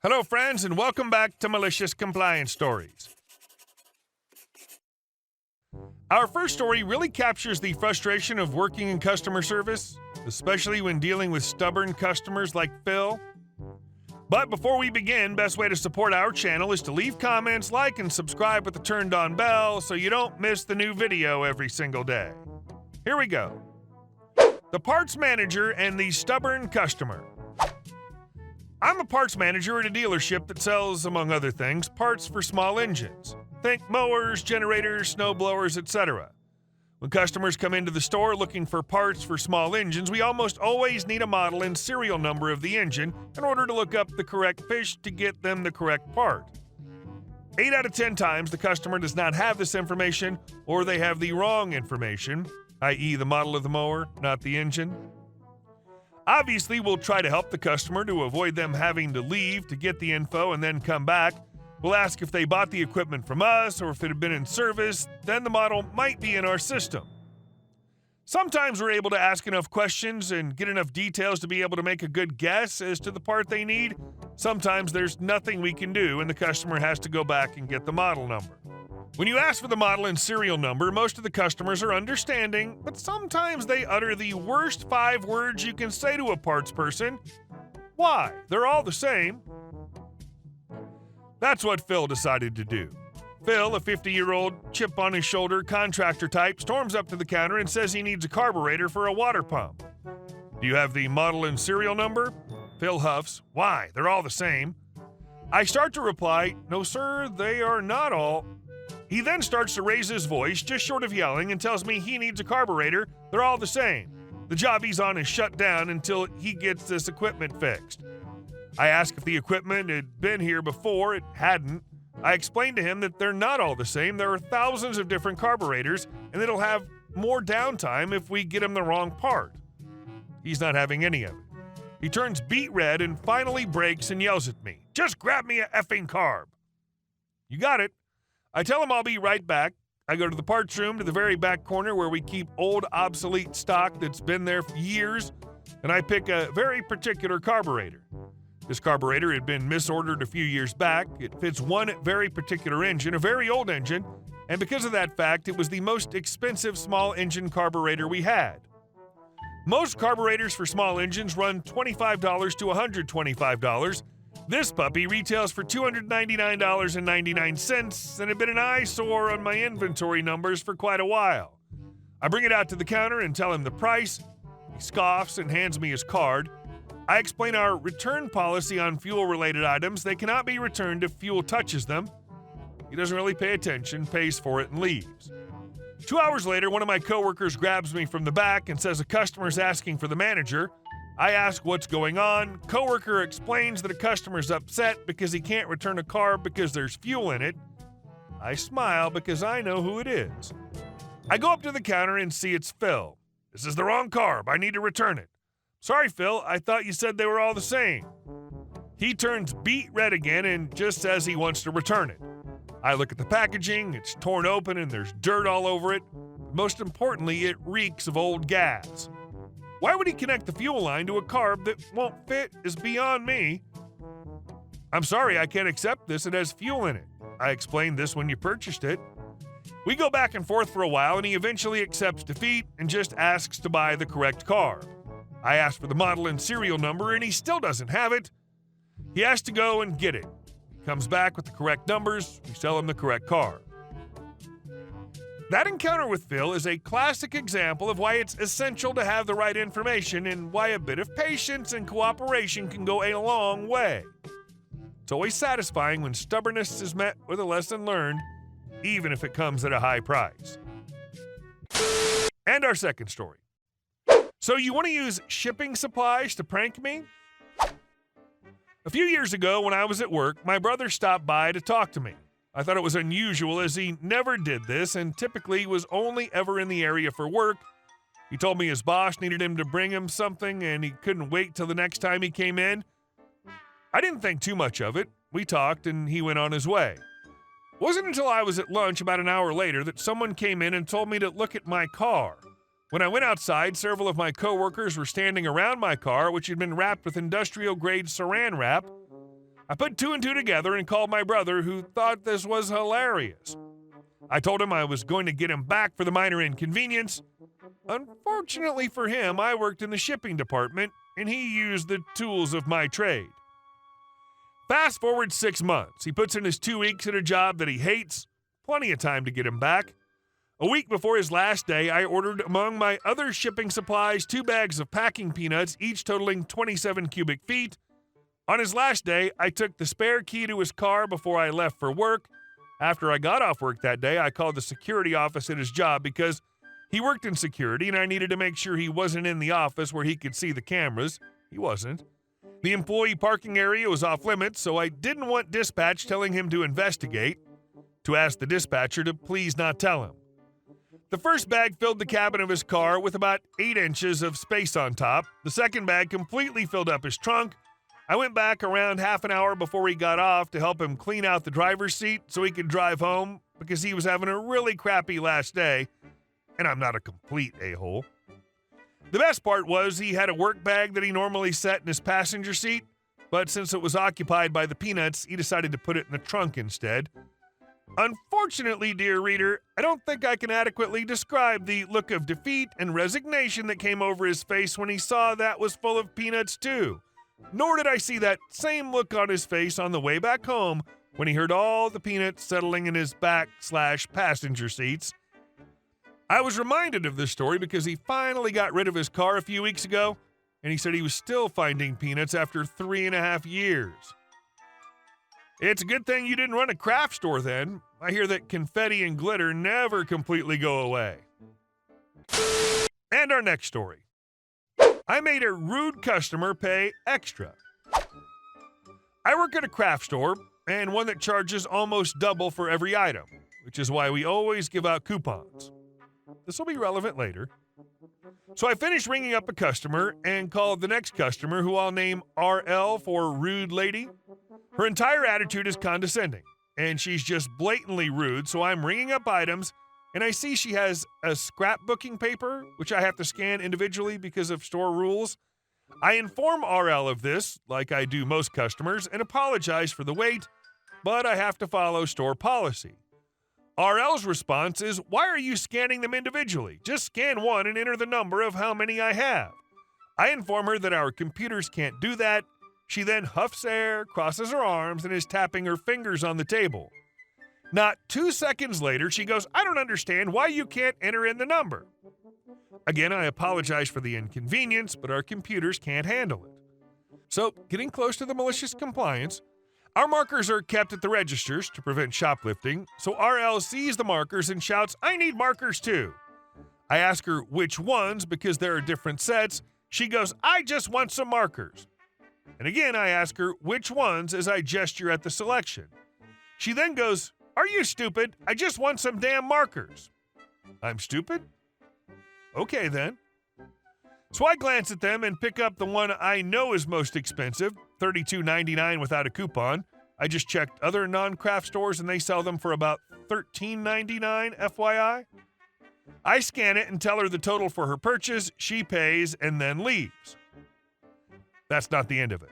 Hello, friends, and welcome back to Malicious Compliance Stories. Our first story really captures the frustration of working in customer service, especially when dealing with stubborn customers like Phil. But before we begin, best way to support our channel is to leave comments, like, and subscribe with the turned-on bell so you don't miss the new video every single day. Here we go. The parts manager and the stubborn customer. I'm a parts manager at a dealership that sells, among other things, parts for small engines. Think mowers, generators, snow blowers, etc. When customers come into the store looking for parts for small engines, we almost always need a model and serial number of the engine in order to look up the correct fish to get them the correct part. 8 out of 10 times, the customer does not have this information, or they have the wrong information, i.e. the model of the mower, not the engine. Obviously, we'll try to help the customer to avoid them having to leave to get the info and then come back. We'll ask if they bought the equipment from us or if it had been in service, then the model might be in our system. Sometimes we're able to ask enough questions and get enough details to be able to make a good guess as to the part they need. Sometimes there's nothing we can do and the customer has to go back and get the model number. When you ask for the model and serial number, most of the customers are understanding, but sometimes they utter the worst 5 words you can say to a parts person. Why? They're all the same. That's what Phil decided to do. Phil, a 50-year-old, chip on his shoulder contractor type, storms up to the counter and says he needs a carburetor for a water pump. Do you have the model and serial number? Phil huffs. Why? They're all the same. I start to reply, no sir, they are not all. He then starts to raise his voice, just short of yelling, and tells me he needs a carburetor. They're all the same. The job he's on is shut down until he gets this equipment fixed. I asked if the equipment had been here before. It hadn't. I explained to him that they're not all the same. There are thousands of different carburetors, and it'll have more downtime if we get him the wrong part. He's not having any of it. He turns beet red and finally breaks and yells at me. Just grab me a effing carb. You got it. I tell him I'll be right back. I go to the parts room to the very back corner where we keep old, obsolete stock that's been there for years, and I pick a very particular carburetor. This carburetor had been misordered a few years back. It fits one very particular engine, a very old engine, and because of that fact, it was the most expensive small engine carburetor we had. Most carburetors for small engines run $25 to $125. This puppy retails for $299.99 and had been an eyesore on my inventory numbers for quite a while. I bring it out to the counter and tell him the price. He scoffs and hands me his card. I explain our return policy on fuel-related items. They cannot be returned if fuel touches them. He doesn't really pay attention, pays for it, and leaves. 2 hours later, one of my coworkers grabs me from the back and says a customer's asking for the manager. I ask what's going on. Coworker explains that a customer's upset because he can't return a carb because there's fuel in it. I smile because I know who it is. I go up to the counter and see it's Phil. This is the wrong carb. I need to return it. Sorry, Phil. I thought you said they were all the same. He turns beet red again and just says he wants to return it. I look at the packaging. It's torn open and there's dirt all over it. Most importantly, it reeks of old gas. Why would he connect the fuel line to a carb that won't fit is beyond me. I'm sorry, I can't accept this. It has fuel in it. I explained this when you purchased it. We go back and forth for a while, and he eventually accepts defeat and just asks to buy the correct carb. I ask for the model and serial number, and he still doesn't have it. He has to go and get it. He comes back with the correct numbers. We sell him the correct carb. That encounter with Phil is a classic example of why it's essential to have the right information and why a bit of patience and cooperation can go a long way. It's always satisfying when stubbornness is met with a lesson learned, even if it comes at a high price. And our second story. So you want to use shipping supplies to prank me? A few years ago when I was at work, my brother stopped by to talk to me. I thought it was unusual as he never did this and typically was only ever in the area for work. He told me his boss needed him to bring him something and he couldn't wait till the next time he came in. I didn't think too much of it. We talked and he went on his way. It wasn't until I was at lunch about an hour later that someone came in and told me to look at my car. When I went outside, several of my coworkers were standing around my car, which had been wrapped with industrial-grade saran wrap. I put two and two together and called my brother, who thought this was hilarious. I told him I was going to get him back for the minor inconvenience. Unfortunately for him, I worked in the shipping department, and he used the tools of my trade. Fast forward 6 months. He puts in his 2 weeks at a job that he hates. Plenty of time to get him back. A week before his last day, I ordered, among my other shipping supplies, 2 bags of packing peanuts, each totaling 27 cubic feet. On his last day, I took the spare key to his car before I left for work. After I got off work that day, I called the security office at his job because he worked in security and I needed to make sure he wasn't in the office where he could see the cameras. He wasn't. The employee parking area was off limits, so I didn't want dispatch telling him to investigate, to ask the dispatcher to please not tell him. The first bag filled the cabin of his car with about 8 inches of space on top. The second bag completely filled up his trunk. I went back around half an hour before he got off to help him clean out the driver's seat so he could drive home because he was having a really crappy last day, and I'm not a complete a-hole. The best part was he had a work bag that he normally set in his passenger seat, but since it was occupied by the peanuts, he decided to put it in the trunk instead. Unfortunately, dear reader, I don't think I can adequately describe the look of defeat and resignation that came over his face when he saw that was full of peanuts too. Nor did I see that same look on his face on the way back home when he heard all the peanuts settling in his back/passenger seats. I was reminded of this story because he finally got rid of his car a few weeks ago, and he said he was still finding peanuts after 3.5 years. It's a good thing you didn't run a craft store then. I hear that confetti and glitter never completely go away. And our next story. I made a rude customer pay extra. I work at a craft store, and one that charges almost double for every item, which is why we always give out coupons. This will be relevant later. So I finished ringing up a customer and called the next customer, who I'll name RL for Rude Lady. Her entire attitude is condescending, and she's just blatantly rude, so I'm ringing up items, and I see she has a scrapbooking paper, which I have to scan individually because of store rules. I inform RL of this, like I do most customers, and apologize for the wait, but I have to follow store policy. RL's response is, "Why are you scanning them individually? Just scan one and enter the number of how many I have." I inform her that our computers can't do that. She then huffs air, crosses her arms, and is tapping her fingers on the table. Not 2 seconds later, she goes, "I don't understand why you can't enter in the number." Again, I apologize for the inconvenience, but our computers can't handle it. So, getting close to the malicious compliance, our markers are kept at the registers to prevent shoplifting, so RL sees the markers and shouts, "I need markers too." I ask her which ones because there are different sets. She goes, "I just want some markers." And again, I ask her which ones as I gesture at the selection. She then goes, "Are you stupid? I just want some damn markers." I'm stupid? Okay then. So I glance at them and pick up the one I know is most expensive, $32.99 without a coupon. I just checked other non-craft stores and they sell them for about $13.99, FYI. I scan it and tell her the total for her purchase. She pays and then leaves. That's not the end of it.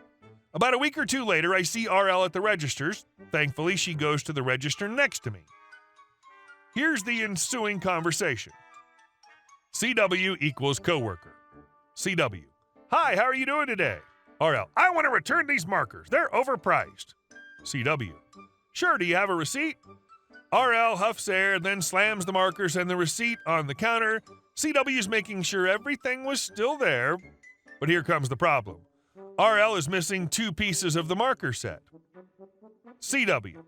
About a week or two later, I see RL at the registers. Thankfully, she goes to the register next to me. Here's the ensuing conversation. CW equals coworker. CW: "Hi, how are you doing today?" RL: "I want to return these markers. They're overpriced." CW: "Sure, do you have a receipt?" RL huffs air, then slams the markers and the receipt on the counter. CW's making sure everything was still there, but here comes the problem. RL is missing 2 pieces of the marker set. CW: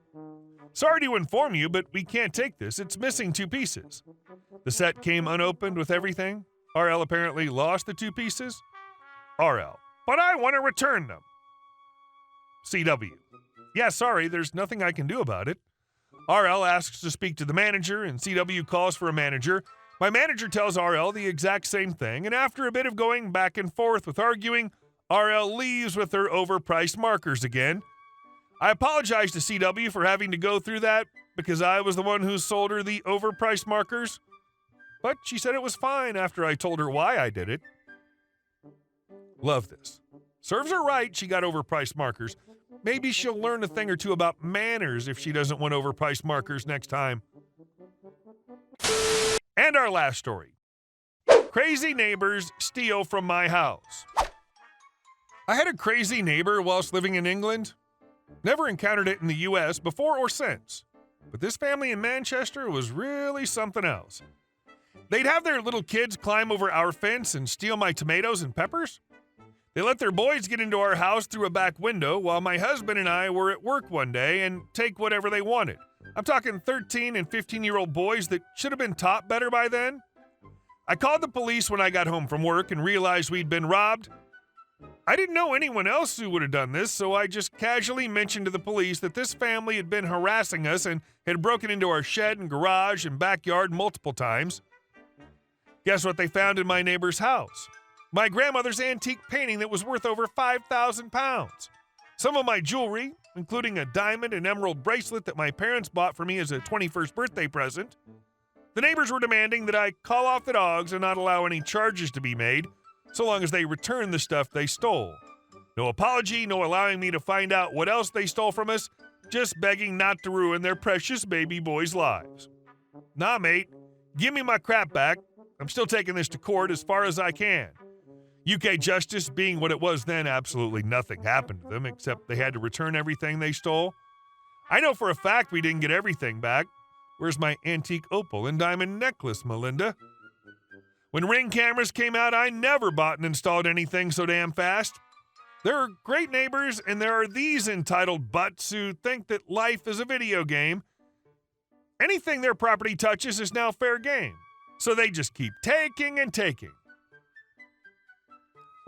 "Sorry to inform you, but we can't take this. It's missing 2 pieces." The set came unopened with everything. RL apparently lost the 2 pieces. RL: "But I want to return them." CW: "Yeah, sorry, there's nothing I can do about it." RL asks to speak to the manager, and CW calls for a manager. My manager tells RL the exact same thing, and after a bit of going back and forth with arguing, RL leaves with her overpriced markers again. I apologize to CW for having to go through that because I was the one who sold her the overpriced markers, but she said it was fine after I told her why I did it. Love this. Serves her right, she got overpriced markers, Maybe she'll learn a thing or two about manners if she doesn't want overpriced markers next time. And our last story. Crazy neighbors steal from my house. I had a crazy neighbor whilst living in England. Never encountered it in the US before or since. But this family in Manchester was really something else. They'd have their little kids climb over our fence and steal my tomatoes and peppers. They let their boys get into our house through a back window while my husband and I were at work one day and take whatever they wanted. I'm talking 13 and 15-year-old boys that should have been taught better by then. I called the police when I got home from work and realized we'd been robbed. I didn't know anyone else who would have done this, so I just casually mentioned to the police that this family had been harassing us and had broken into our shed and garage and backyard multiple times. Guess what they found in my neighbor's house? My grandmother's antique painting that was worth over 5,000 pounds. Some of my jewelry, including a diamond and emerald bracelet that my parents bought for me as a 21st birthday present. The neighbors were demanding that I call off the dogs and not allow any charges to be made, so long as they return the stuff they stole. No apology, no allowing me to find out what else they stole from us, just begging not to ruin their precious baby boys' lives. Nah, mate, give me my crap back. I'm still taking this to court as far as I can. UK justice being what it was then, absolutely nothing happened to them except they had to return everything they stole. I know for a fact we didn't get everything back. Where's my antique opal and diamond necklace, Melinda? When Ring cameras came out, I never bought and installed anything so damn fast. There are great neighbors, and there are these entitled butts who think that life is a video game. Anything their property touches is now fair game, so they just keep taking and taking.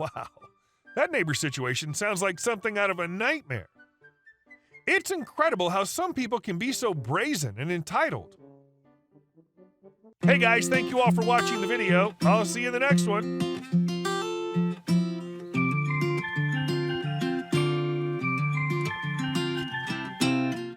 Wow, that neighbor situation sounds like something out of a nightmare. It's incredible how some people can be so brazen and entitled. Hey guys, thank you all for watching the video. I'll see you in the next one.